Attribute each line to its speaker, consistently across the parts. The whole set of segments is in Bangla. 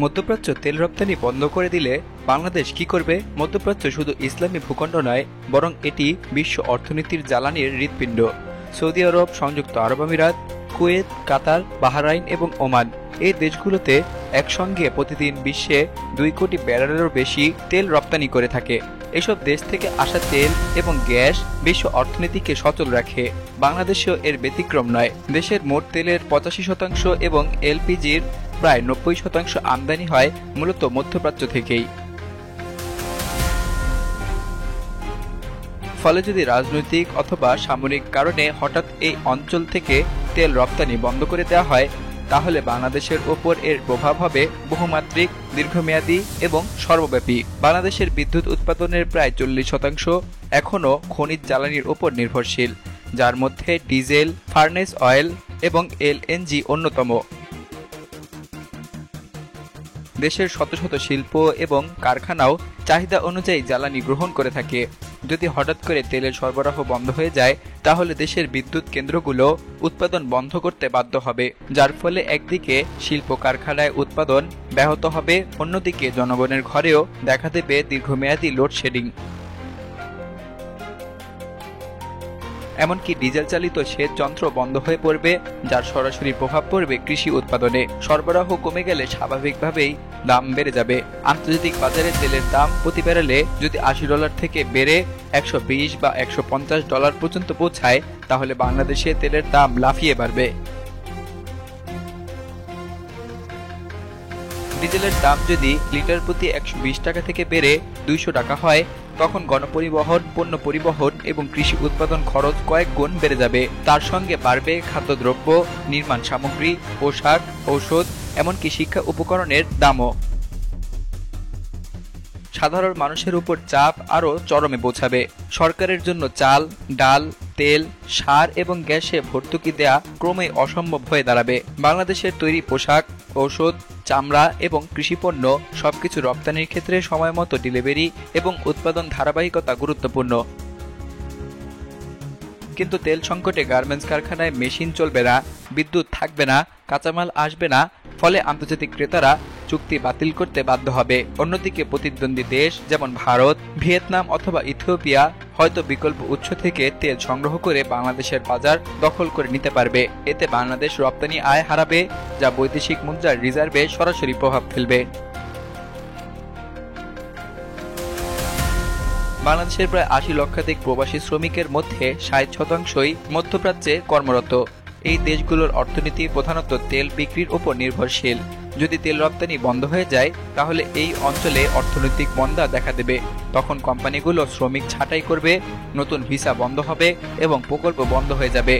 Speaker 1: মধ্যপ্রাচ্য তেল রপ্তানি বন্ধ করে দিলে বাংলাদেশ কি করবে? মধ্যপ্রাচ্য শুধু ইসলামী ভূখণ্ড নয়, বরং এটি বিশ্ব অর্থনীতির জ্বালানির হৃৎপিণ্ড। সৌদি আরব, সংযুক্ত আরব আমিরাত, কুয়েত, কাতার, বাহরাইন এবং ওমান এই দেশগুলোতে একসঙ্গে প্রতিদিন বিশ্বে 2 কোটি ব্যারেলেরও বেশি তেল রপ্তানি করে থাকে। এসব দেশ থেকে আসা তেল এবং গ্যাস বিশ্ব অর্থনীতিকে সচল রাখে। বাংলাদেশেও এর ব্যতিক্রম নয়। দেশের মোট তেলের 85% এবং এলপিজির প্রায় 90% আমদানি হয় মূলত মধ্যপ্রাচ্য থেকেই। ফলে যদি রাজনৈতিক অথবা সামরিক কারণে হঠাৎ এই অঞ্চল থেকে তেল রপ্তানি বন্ধ করে দেওয়া হয়, তাহলে বাংলাদেশের ওপর এর প্রভাব হবে বহুমাত্রিক, দীর্ঘমেয়াদী এবং সর্বব্যাপী। বাংলাদেশের বিদ্যুৎ উৎপাদনের প্রায় 40% এখনও খনিজ জ্বালানির উপর নির্ভরশীল, যার মধ্যে ডিজেল, ফার্নেস অয়েল এবং এলএনজি অন্যতম। দেশের শত শত শিল্প এবং কারখানাও চাহিদা অনুযায়ী জ্বালানি গ্রহণ করে থাকে। যদি হঠাৎ করে তেলের সরবরাহ বন্ধ হয়ে যায়, তাহলে দেশের বিদ্যুৎ কেন্দ্রগুলো উৎপাদন বন্ধ করতে বাধ্য হবে, যার ফলে একদিকে শিল্প কারখানায় উৎপাদন ব্যাহত হবে, অন্যদিকে জনগণের ঘরেও দেখা দেবে দীর্ঘমেয়াদী লোডশেডিং। এমনকি ডিজেল চালিত সেচ যন্ত্র বন্ধ হয়ে পড়বে, যার সরাসরি প্রভাব পড়বে কৃষি উৎপাদনে। সরবরাহ কমে গেলে স্বাভাবিকভাবেই দাম বেড়ে যাবে। আন্তর্জাতিক বাজারে তেলের দাম প্রতি ব্যারেলে যদি $80 থেকে বেড়ে $120 বা $150 পর্যন্ত পৌঁছায়, তাহলে বাংলাদেশে তেলের দাম লাফিয়ে বাড়বে। ডিজেলের দাম যদি লিটার প্রতি 120 টাকা থেকে বেড়ে 200 টাকা হয়, তখন গণপরিবহন, পণ্য পরিবহন এবং কৃষি উৎপাদন খরচ কয়েক গুণ বেড়ে যাবে। তার সঙ্গে বাড়বে খাদ্যদ্রব্য, নির্মাণ সামগ্রী, পোশাক, ঔষধ, এমনকি শিক্ষা উপকরণের দামও। সাধারণ মানুষের উপর চাপ আরও চরমে পৌঁছাবে। সরকারের জন্য চাল, ডাল, তেল, সার এবং গ্যাসে ভর্তুকি দেয়া ক্রমেই অসম্ভব হয়ে দাঁড়াবে। বাংলাদেশের তৈরি পোশাক, ঔষধ, চামড়া এবং কৃষিপণ্য সবকিছু রপ্তানির ক্ষেত্রে সময়মতো ডেলিভারি এবং উৎপাদন ধারাবাহিকতা গুরুত্বপূর্ণ। কিন্তু তেল সংকটে গার্মেন্টস কারখানায় মেশিন চলবে না, বিদ্যুৎ থাকবে না, কাঁচামাল আসবে না, ফলে আন্তর্জাতিক ক্রেতারা চুক্তি বাতিল করতে বাধ্য হবে। অন্যদিকে প্রতিদ্বন্দ্বী দেশ যেমন ভারত, ভিয়েতনাম অথবা ইথিওপিয়া হয়তো বিকল্প উৎস থেকে তেল সংগ্রহ করে বাংলাদেশের বাজার দখল করে নিতে পারবে। এতে বাংলাদেশ রপ্তানি আয় হারাবে, যা বৈদেশিক মুদ্রার রিজার্ভে সরাসরি প্রভাব ফেলবে। বাংলাদেশের প্রায় 80 লক্ষাধিক প্রবাসী শ্রমিকের মধ্যে 60%ই মধ্যপ্রাচ্যে কর্মরত। এই দেশগুলোর অর্থনীতি প্রধানত তেল বিক্রির উপর নির্ভরশীল। যদি তেল রপ্তানি বন্ধ হয়ে যায়, তাহলে এই অঞ্চলে অর্থনৈতিক মন্দা দেখা দেবে। তখন কোম্পানিগুলো শ্রমিক ছাঁটাই করবে, নতুন ভিসা বন্ধ হবে এবং প্রকল্প বন্ধ হয়ে যাবে।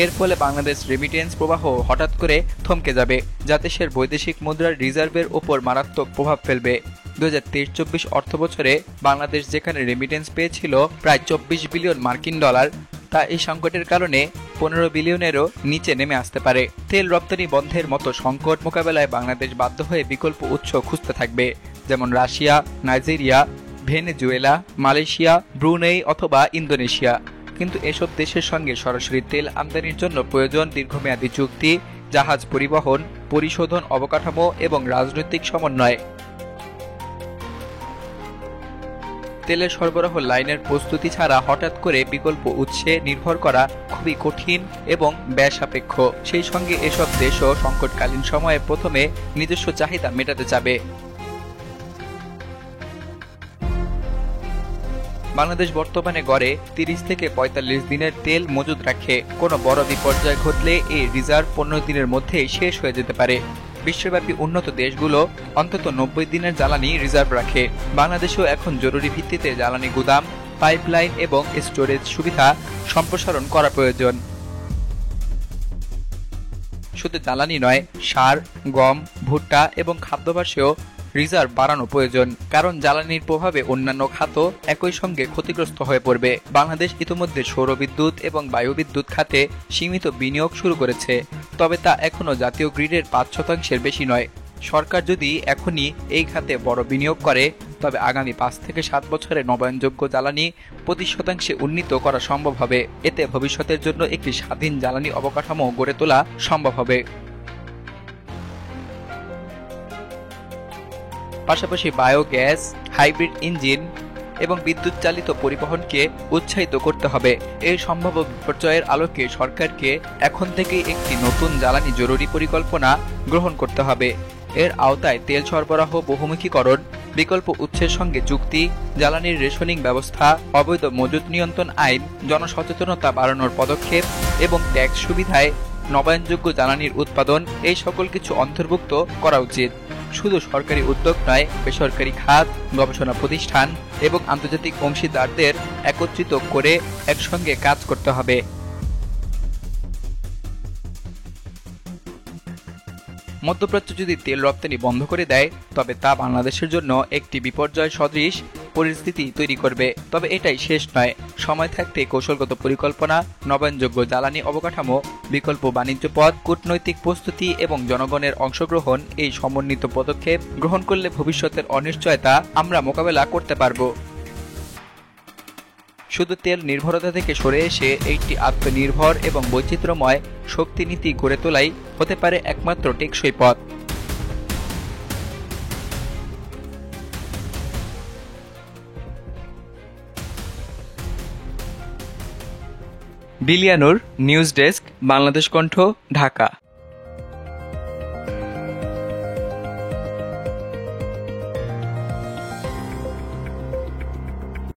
Speaker 1: এর ফলে বাংলাদেশ রেমিটেন্স প্রবাহ হঠাৎ করে থমকে যাবে, যা দেশের বৈদেশিক মুদ্রার রিজার্ভের ওপর মারাত্মক প্রভাব ফেলবে। 2023-24 অর্থবছরে বাংলাদেশ যেখানে রেমিটেন্স পেয়েছিল প্রায় $24 বিলিয়ন, তা এই সংকটের কারণে 15 বিলিয়নেরও নিচে নেমে আসতে পারে। তেল রপ্তানি বন্ধের মতো সংকট মোকাবেলায় বাংলাদেশ বাধ্য হয়ে বিকল্প উৎস খুঁজতে থাকবে, যেমন Russia, Nigeria, Venezuela, Malaysia, Brunei অথবা ইন্দোনেশিয়া। কিন্তু এসব দেশের সঙ্গে সরাসরি তেল আমদানির জন্য প্রয়োজন দীর্ঘমেয়াদী চুক্তি, জাহাজ পরিবহন, পরিশোধন অবকাঠামো এবং রাজনৈতিক সমন্বয়। তেলের সরবরাহ লাইনের প্রস্তুতি ছাড়া হঠাৎ করে বিকল্প উৎসে নির্ভর করা খুবই কঠিন এবং ব্যয় সাপেক্ষ। সেই সঙ্গে এসব দেশও সংকটকালীন সময়ে প্রথমে নিজস্ব চাহিদা মেটাতে চাবে। বাংলাদেশ বর্তমানে গড়ে 30 থেকে 45 দিনের তেল মজুদ রাখে। কোনো বড় বিপর্যয় ঘটলে এই রিজার্ভ 15 দিনের মধ্যেই শেষ হয়ে যেতে পারে। বিশ্বব্যাপী উন্নত দেশগুলো অন্তত 90 দিনের জ্বালানি রিজার্ভ রাখে। বাংলাদেশেও এখন জরুরি ভিত্তিতে জ্বালানি গুদাম, পাইপলাইন এবং স্টোরেজ সুবিধা সম্প্রসারণ করা প্রয়োজন। শুধু জ্বালানি নয়, সার, গম, ভুট্টা এবং খাদ্যাভ্যাসেও রিজার্ভ বাড়ানো প্রয়োজন, কারণ জ্বালানির প্রভাবে অন্যান্য খাতও একই সঙ্গে ক্ষতিগ্রস্ত হয়ে পড়বে। বাংলাদেশ ইতিমধ্যে সৌরবিদ্যুৎ এবং বায়ুবিদ্যুৎ খাতে সীমিত বিনিয়োগ শুরু করেছে, তবে তা এখনও জাতীয় গ্রিডের 5%-এর বেশি নয়। সরকার যদি এখনই এই খাতে বড় বিনিয়োগ করে, তবে আগামী 5 থেকে 7 বছরে নবায়নযোগ্য জ্বালানি 25% উন্নীত করা সম্ভব হবে। এতে ভবিষ্যতের জন্য একটি স্বাধীন জ্বালানি অবকাঠামো গড়ে তোলা সম্ভব হবে। পাশাপাশি বায়োগ্যাস, হাইব্রিড ইঞ্জিন এবং বিদ্যুৎ চালিত পরিবহনকে উৎসাহিত করতে হবে। এই সম্ভাব্য বিপর্যয়ের আলোকে সরকারকে এখন থেকেই একটি নতুন জ্বালানি জরুরি পরিকল্পনা গ্রহণ করতে হবে। এর আওতায় তেল সরবরাহ বহুমুখীকরণ, বিকল্প উৎসের সঙ্গে চুক্তি, জ্বালানির রেশনিং ব্যবস্থা, অবৈধ মজুত নিয়ন্ত্রণ আইন, জনসচেতনতা বাড়ানোর পদক্ষেপ এবং ট্যাক্স সুবিধায় নবায়নযোগ্য জ্বালানির উৎপাদন, এই সকল কিছু অন্তর্ভুক্ত করা উচিত। শুধু সরকারি উদ্যোগ নয়, বেসরকারি খাত, গবেষণা প্রতিষ্ঠান এবং আন্তর্জাতিক অংশীদারদের একত্রিত করে একসঙ্গে কাজ করতে হবে। মধ্যপ্রাচ্য যদি তেল রপ্তানি বন্ধ করে দেয়, তবে তা বাংলাদেশের জন্য একটি বিপর্যয় সদৃশ পরিস্থিতি তৈরি করবে। তবে এটাই শেষ নয়। সময় থাকতে কৌশলগত পরিকল্পনা, নবায়নযোগ্য জ্বালানি অবকাঠামো, বিকল্প বাণিজ্য পথ, কূটনৈতিক প্রস্তুতি এবং জনগণের অংশগ্রহণ, এই সমন্বিত পদক্ষেপ গ্রহণ করলে ভবিষ্যতের অনিশ্চয়তা আমরা মোকাবেলা করতে পারব। শুধু তেল নির্ভরতা থেকে সরে এসে একটি আত্মনির্ভর এবং বৈচিত্র্যময় শক্তি নীতি গড়ে তোলাই হতে পারে একমাত্র টেকসই পথ। বিলিয়ানুর, নিউজ ডেস্ক, বাংলাদেশ কণ্ঠ, ঢাকা।